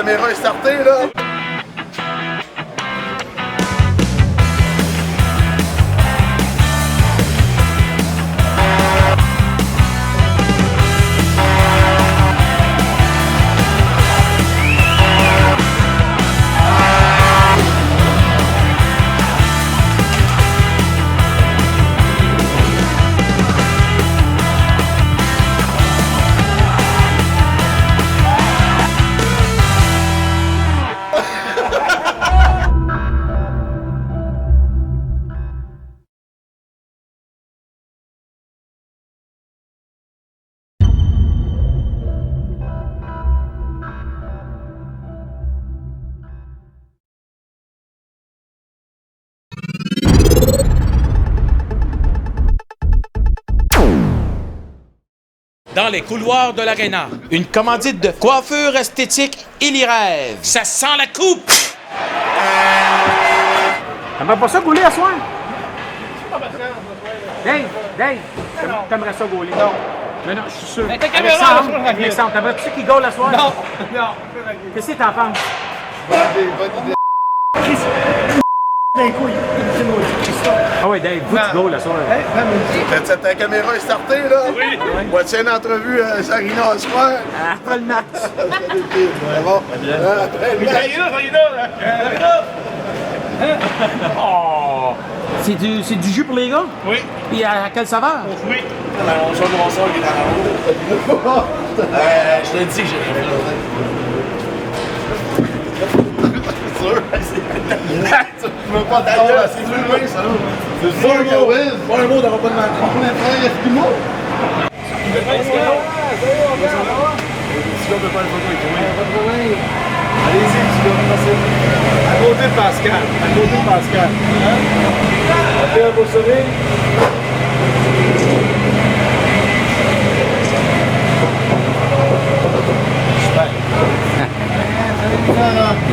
caméra est startée, là. Dans les couloirs de l'aréna. Une commandite de coiffure esthétique Illyrêve. Ça sent la coupe! T'aimerais pas ça gauler à soir? Dave, t'aimerais ça gauler? Non. Mais non, je suis sûr. Mais ta caméra, Alexandre, t'aimerais-tu qu'il gaule à soir? Non. Qu'est-ce que t'en penses? Bonne idée. Ah ouais, Dave, vous tu gaules à soir. Ta caméra est startée, là? Oui. Voici une entrevue à Sarina à soir. Après le match. C'est bon. Après le match. Oh! C'est du jus pour les gars? Oui. Et à quelle saveur? Oui. On joue mon soeur qui est en haut. Je te dis que j'ai rien C'est sûr. Tu veux pas te faire, c'est filmé, ça. C'est sûr que oui. Pas un mot d'avoir pas de mal. On est frère, il y a plus de mots. Si on peut pas le photo avec toi. Allez-y, tu dois passer. À côté de Pascal. À côté de Pascal. Après un beau sourire. Super.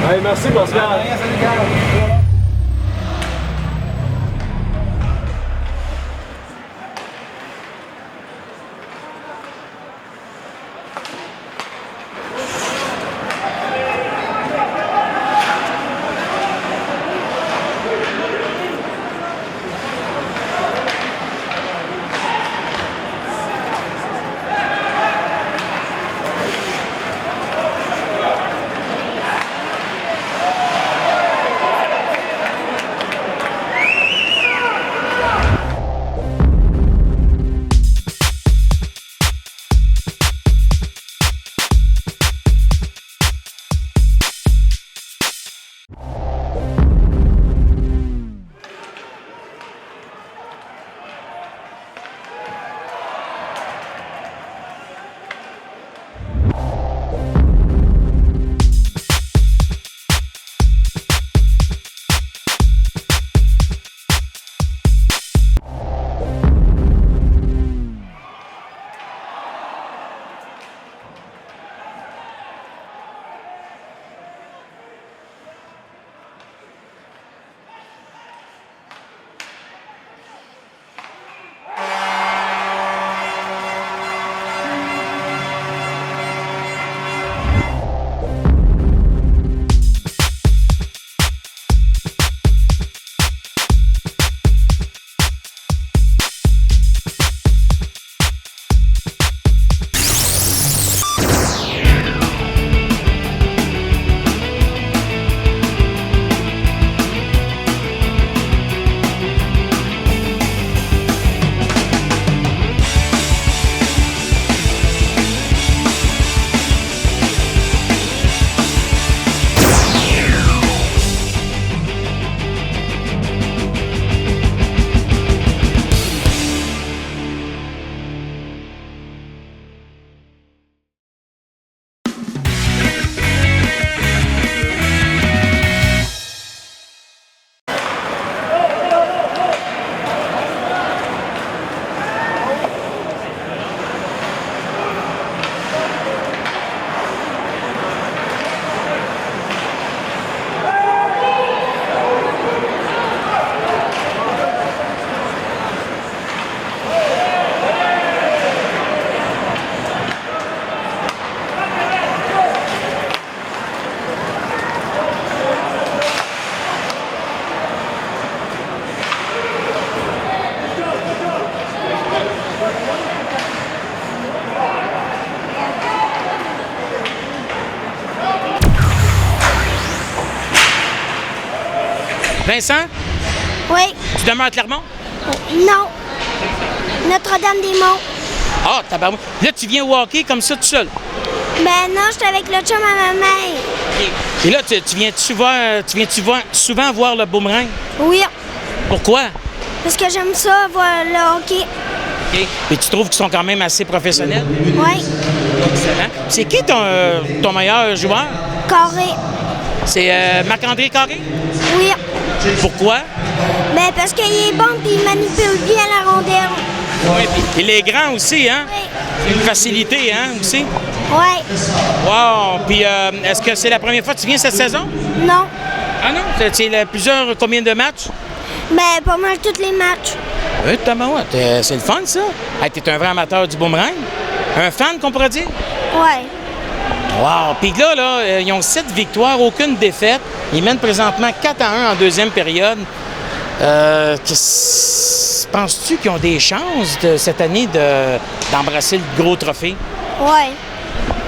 Allez, merci Pascal. Vincent, Oui. tu demeures à Clermont? Non. Notre-Dame-des-Monts. Ah, tabarouette. Là, tu viens au hockey comme ça tout seul. Ben non, j'étais avec le chum à ma mère. Et là, tu viens-tu souvent voir le boomerang? Oui. Pourquoi? Parce que j'aime ça, voir le hockey. Et tu trouves qu'ils sont quand même assez professionnels? Oui. Excellent. C'est qui ton meilleur joueur? Carré. C'est Marc-André Carré? Oui. Pourquoi? Ben parce qu'il est bon puis il manipule bien la rondelle. Oui, puis il est grand aussi, hein? Oui. C'est une facilité, hein, aussi? Oui. Wow! Puis est-ce que c'est la première fois que tu viens cette saison? Non. Ah non? C'est combien de matchs? Ben pas mal tous les matchs. Oui, tabarouette, c'est le fun, ça. Hey, t'es un vrai amateur du boomerang? Un fan, qu'on pourrait dire? Ouais. Wow! Puis là, ils ont 7 victoires, aucune défaite. Ils mènent présentement 4-1 en deuxième période. Penses-tu qu'ils ont des chances cette année d'embrasser le gros trophée? Ouais.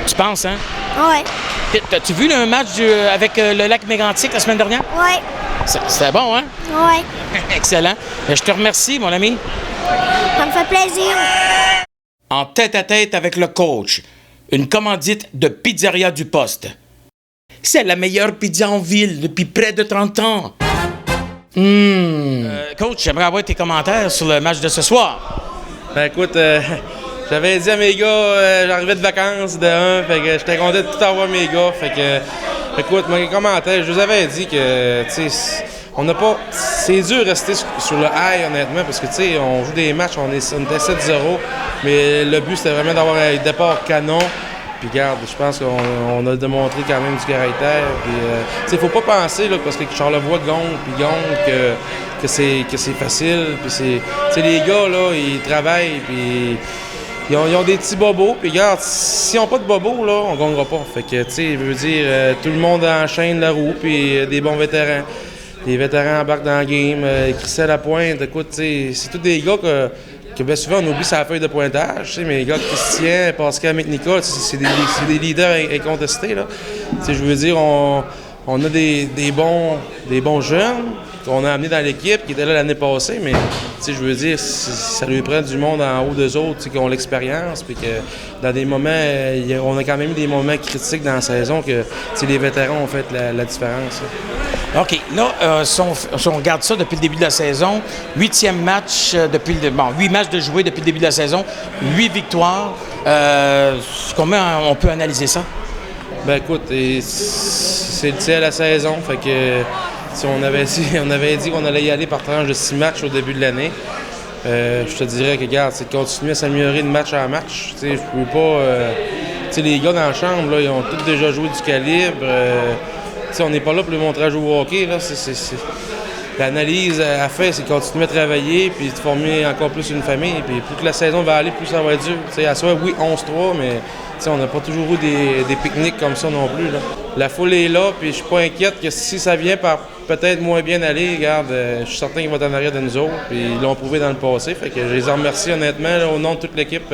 Tu penses, hein? Ouais. T'as-tu vu un match avec le lac Mégantic la semaine dernière? Ouais. C'était bon, hein? Ouais. Excellent. Je te remercie, mon ami. Ça me fait plaisir. En tête-à-tête avec le coach, une commandite de Pizzeria du Poste. C'est la meilleure pizza en ville depuis près de 30 ans. Coach, j'aimerais avoir tes commentaires sur le match de ce soir. Ben écoute, j'avais dit à mes gars, j'arrivais de vacances de 1, fait que j'étais content de tout avoir mes gars, fait que, écoute, moi, les commentaires, je vous avais dit que, tu sais, on n'a pas, c'est dur de rester sur le high, honnêtement, parce que, tu sais, on joue des matchs, on était 7-0, mais le but, c'était vraiment d'avoir un départ canon. Puis regarde, je pense qu'on a démontré quand même du caractère. Il ne faut pas penser, là, parce que Charlevoix gagne, que c'est facile. Puis les gars, là, ils travaillent, puis ils ont des petits bobos. Puis regarde, s'ils n'ont pas de bobos, là, on ne gagnera pas. Fait que, tu sais, je veux dire, tout le monde enchaîne la roue, puis des bons vétérans. Les vétérans embarquent dans le game. Christelle Lapointe, écoute, c'est tous des gars que bien souvent, on oublie sa feuille de pointage, tu sais, mais les gars, Christian, Pascal, McNichol, c'est des leaders incontestés, là. Tu sais, je veux dire, on a des bons jeunes qu'on a amenés dans l'équipe, qui étaient là l'année passée, mais, tu sais, je veux dire, ça lui prend du monde en haut d'eux autres, tu sais, qui ont l'expérience, puis que dans des moments, on a quand même eu des moments critiques dans la saison que, tu sais, les vétérans ont fait la différence, là. OK. Là, si on regarde ça depuis le début de la saison, 8e match 8 matchs de jouer depuis le début de la saison, 8 victoires. Comment on peut analyser ça? Ben écoute, c'est le tiers de la saison, fait que si on avait dit qu'on allait y aller par tranche de 6 matchs au début de l'année. Je te dirais que, regarde, c'est de continuer à s'améliorer de match en match. Tu sais, je peux pas... tu sais, les gars dans la chambre, là, ils ont tous déjà joué du calibre. On n'est pas là pour les montrer à jouer au hockey. Là. L'analyse à faire, c'est continuer à travailler puis de former encore plus une famille. Puis plus que la saison va aller, plus ça va être dur. À soi, oui, 11-3, mais on n'a pas toujours eu des pique-niques comme ça non plus. Là. La foule est là, puis je suis pas inquiète que si ça vient par peut-être moins bien aller, regarde, je suis certain qu'ils vont être en arrière de nous autres. Puis ils l'ont prouvé dans le passé. Fait que je les en remercie honnêtement là, au nom de toute l'équipe.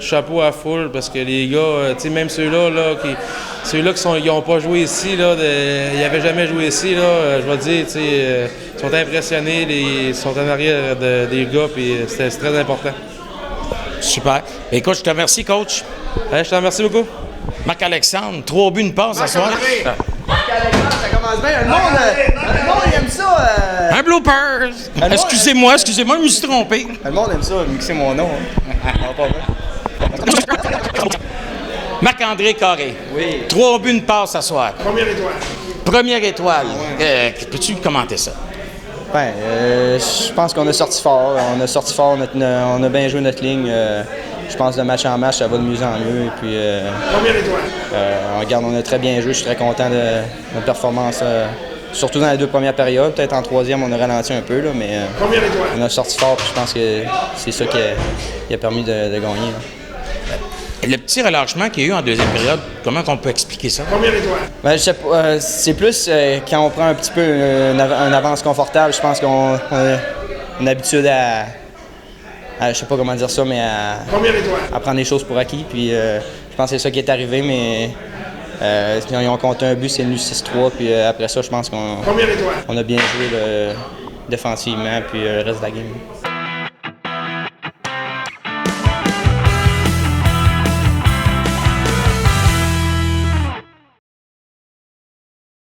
Chapeau à foule parce que les gars, même ceux-là qui n'ont pas joué ici, ils n'avaient jamais joué ici, là, je vais te dire, ils sont impressionnés, ils sont en arrière des gars, puis c'est très important. Super. Écoute, je te remercie, coach. Je te remercie beaucoup. Marc-Alexandre, 3 buts, une passe ce soir. Marc-Alexandre, ça commence bien. Le monde aime ça. Un blooper! Excusez-moi, je me suis trompé. Le monde aime ça, mixer mon nom. Hein. Pas vrai. Marc-André Carré. Oui. 3 buts, une passe ce soir. Première étoile. Première étoile. Peux-tu commenter ça? Ben, je pense qu'on a sorti fort. On a bien joué notre ligne. Je pense de match en match, ça va de mieux en mieux. Et puis, Première étoile. on a très bien joué. Je suis très content de notre performance. Surtout dans les 2 premières périodes. Peut-être en 3e, on a ralenti un peu, là, mais on a sorti fort. Puis je pense que c'est ça qui a permis de gagner. Là. Le petit relâchement qu'il y a eu en 2e période, comment on peut expliquer ça? Première étoile. Ben, je sais pas, c'est plus quand on prend un petit peu une avance confortable. Je pense qu'on a une habitude à je sais pas comment dire ça, mais Première étoile. à prendre les choses pour acquis. Puis je pense que c'est ça qui est arrivé, mais Ils ont compté un but, c'est venu 6-3. Puis après ça, je pense qu'on a bien joué défensivement, puis le reste de la game.